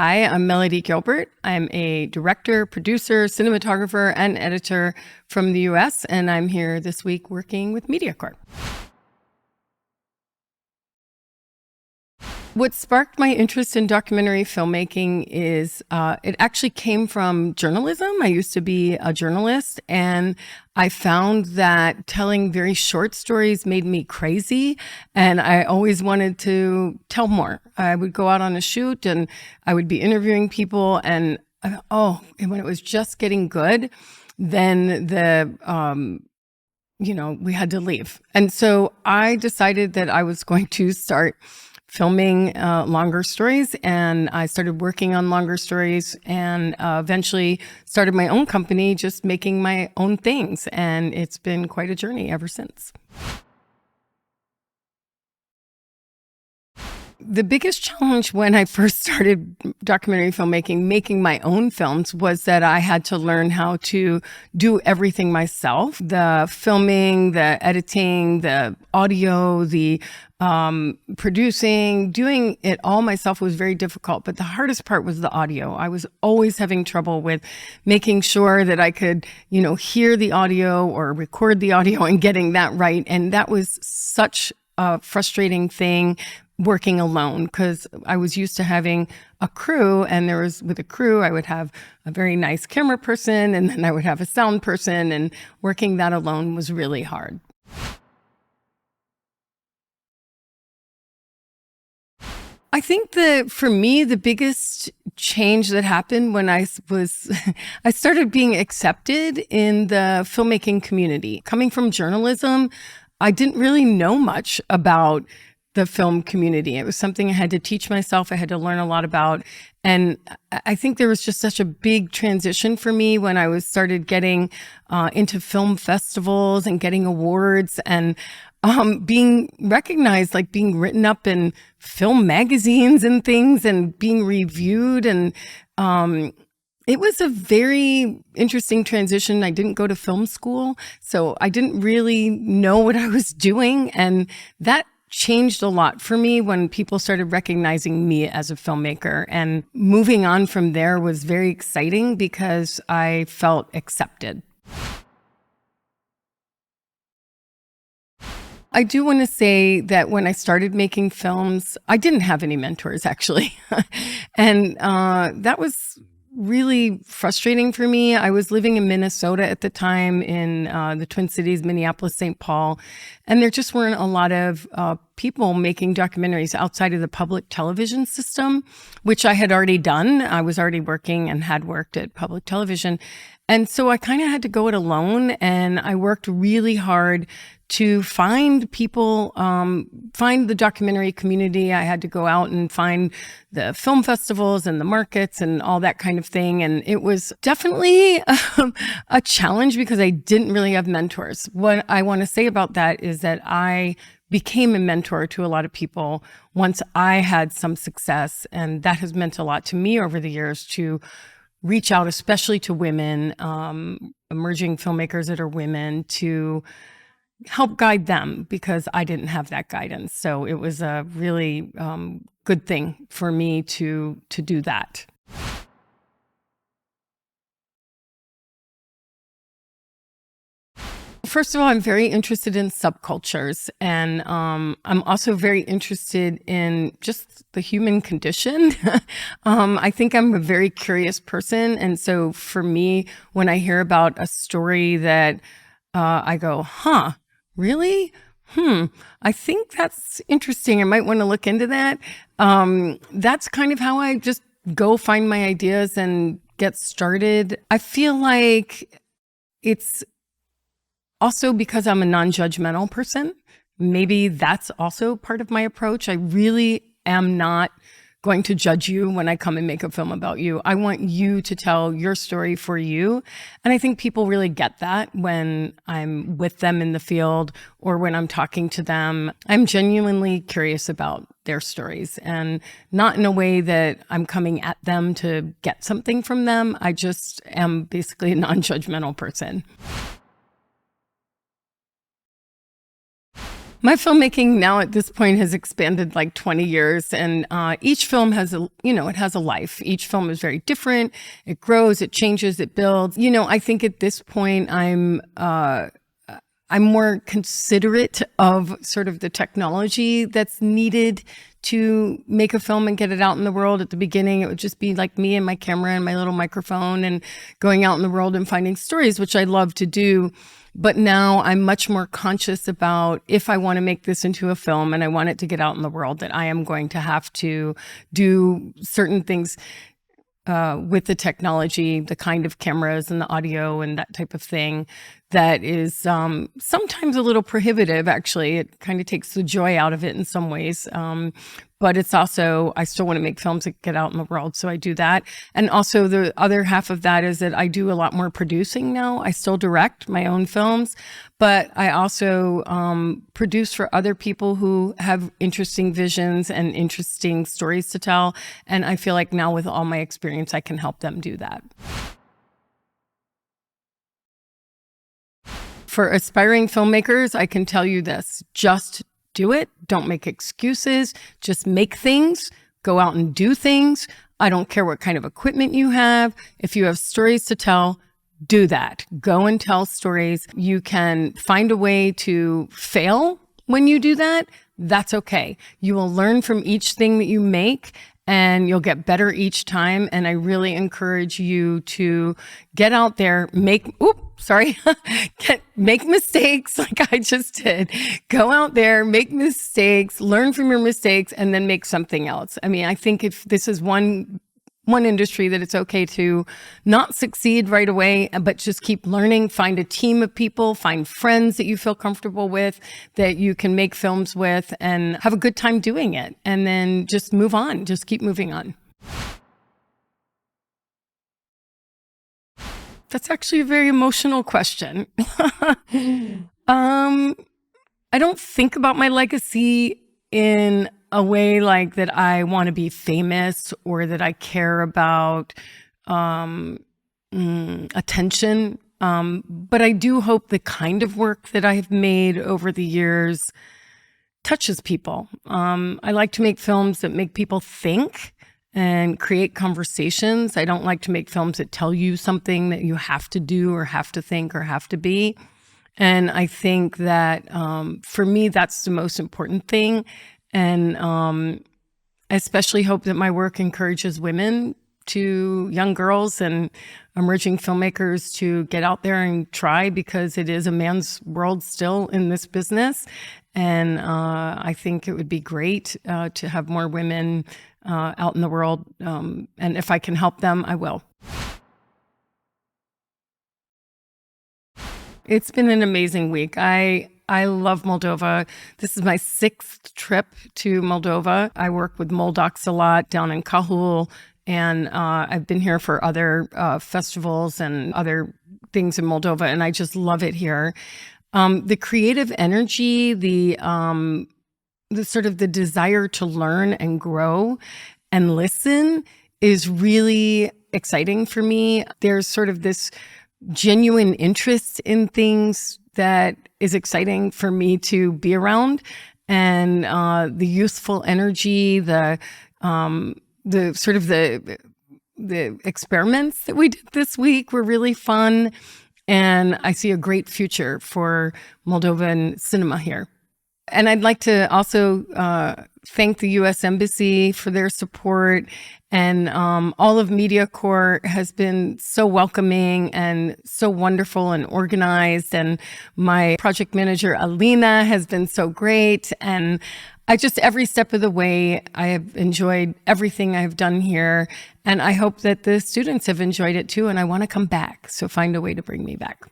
Hi, I'm Melody Gilbert. I'm a director, producer, cinematographer, and editor from the US, and I'm here this week working with Mediacor. What sparked my interest in documentary filmmaking is it actually came from journalism. I used to be a journalist, and I found that telling very short stories made me crazy, and I always wanted to tell more. I would go out on a shoot, and I would be interviewing people, and and when it was just getting good, then we had to leave. And so I decided that I was going to start filming longer stories, and I started working on longer stories, and eventually started my own company, just making my own things. And it's been quite a journey ever since. The biggest challenge when I first started documentary filmmaking, making my own films, was that I had to learn how to do everything myself. The filming, the editing, the audio, the producing, doing it all myself was very difficult. But the hardest part was the audio. I was always having trouble with making sure that I could, hear the audio or record the audio and getting that right. And that was such a frustrating thing, working alone, because I was used to having a crew, and with a crew, I would have a very nice camera person, and then I would have a sound person, and working that alone was really hard. I think that for me, the biggest change that happened when I started being accepted in the filmmaking community. Coming from journalism, I didn't really know much about the film community. It was something I had to teach myself. I had to learn a lot about. And I think there was just such a big transition for me when I started getting into film festivals and getting awards and being recognized, like being written up in film magazines and things and being reviewed. And it was a very interesting transition. I didn't go to film school, so I didn't really know what I was doing. And that changed a lot for me when people started recognizing me as a filmmaker. And moving on from there was very exciting because I felt accepted. I do want to say that when I started making films, I didn't have any mentors, actually. And that was really frustrating for me. I was living in Minnesota at the time, in the Twin Cities, Minneapolis, St. Paul, and there just weren't a lot of people making documentaries outside of the public television system, which I had already done. I was already working and had worked at public television. And so I kind of had to go it alone, and I worked really hard to find people, find the documentary community. I had to go out and find the film festivals and the markets and all that kind of thing. And it was definitely a challenge because I didn't really have mentors. What I want to say about that is that I became a mentor to a lot of people once I had some success. And that has meant a lot to me over the years to reach out, especially to women, emerging filmmakers that are women, to help guide them, because I didn't have that guidance. So it was a really good thing for me to do that. First of all, I'm very interested in subcultures, and I'm also very interested in just the human condition. I think I'm a very curious person, and so for me, when I hear about a story that I go, really? I think that's interesting. I might want to look into that. That's kind of how I just go find my ideas and get started. I feel like it's also because I'm a non-judgmental person. Maybe that's also part of my approach. I really am not going to judge you when I come and make a film about you. I want you to tell your story for you. And I think people really get that when I'm with them in the field or when I'm talking to them. I'm genuinely curious about their stories, and not in a way that I'm coming at them to get something from them. I just am basically a non-judgmental person. My filmmaking now at this point has expanded like 20 years, and each film has it has a life. Each film is very different. It grows, it changes, it builds. I think at this point I'm more considerate of sort of the technology that's needed to make a film and get it out in the world. At the beginning, it would just be like me and my camera and my little microphone and going out in the world and finding stories, which I love to do. But now I'm much more conscious about, if I want to make this into a film and I want it to get out in the world, that I am going to have to do certain things with the technology, the kind of cameras and the audio and that type of thing that is sometimes a little prohibitive, actually. It kind of takes the joy out of it in some ways. But it's also, I still want to make films that get out in the world, so I do that. And also the other half of that is that I do a lot more producing now. I still direct my own films, but I also produce for other people who have interesting visions and interesting stories to tell. And I feel like now with all my experience, I can help them do that. For aspiring filmmakers, I can tell you this: just do it. Don't make excuses. Just make things. Go out and do things. I don't care what kind of equipment you have. If you have stories to tell, do that. Go and tell stories. You can find a way to fail when you do that. That's okay. You will learn from each thing that you make, and you'll get better each time. And I really encourage you to get out there, make mistakes like I just did. Go out there, make mistakes, learn from your mistakes, and then make something else. I mean, I think if this is one industry that it's okay to not succeed right away, but just keep learning, find a team of people, find friends that you feel comfortable with, that you can make films with, and have a good time doing it. And then just move on, just keep moving on. That's actually a very emotional question. I don't think about my legacy in a way like that I want to be famous or that I care about attention. But I do hope the kind of work that I've made over the years touches people. I like to make films that make people think and create conversations. I don't like to make films that tell you something that you have to do or have to think or have to be. And I think that for me, that's the most important thing. And I especially hope that my work encourages women, young girls and emerging filmmakers, to get out there and try, because it is a man's world still in this business. And I think it would be great to have more women out in the world. And if I can help them, I will. It's been an amazing week. I love Moldova. This is my 6th trip to Moldova. I work with Moldocs a lot down in Cahul, and I've been here for other festivals and other things in Moldova, and I just love it here. The creative energy, the sort of the desire to learn and grow and listen is really exciting for me. There's sort of this genuine interest in things that is exciting for me to be around, and the youthful energy, the sort of the experiments that we did this week were really fun, and I see a great future for Moldovan cinema here. And I'd like to also thank the U.S. Embassy for their support. And all of Mediacor has been so welcoming and so wonderful and organized. And my project manager, Alina, has been so great. And every step of the way, I have enjoyed everything I've done here. And I hope that the students have enjoyed it too. And I want to come back. So find a way to bring me back.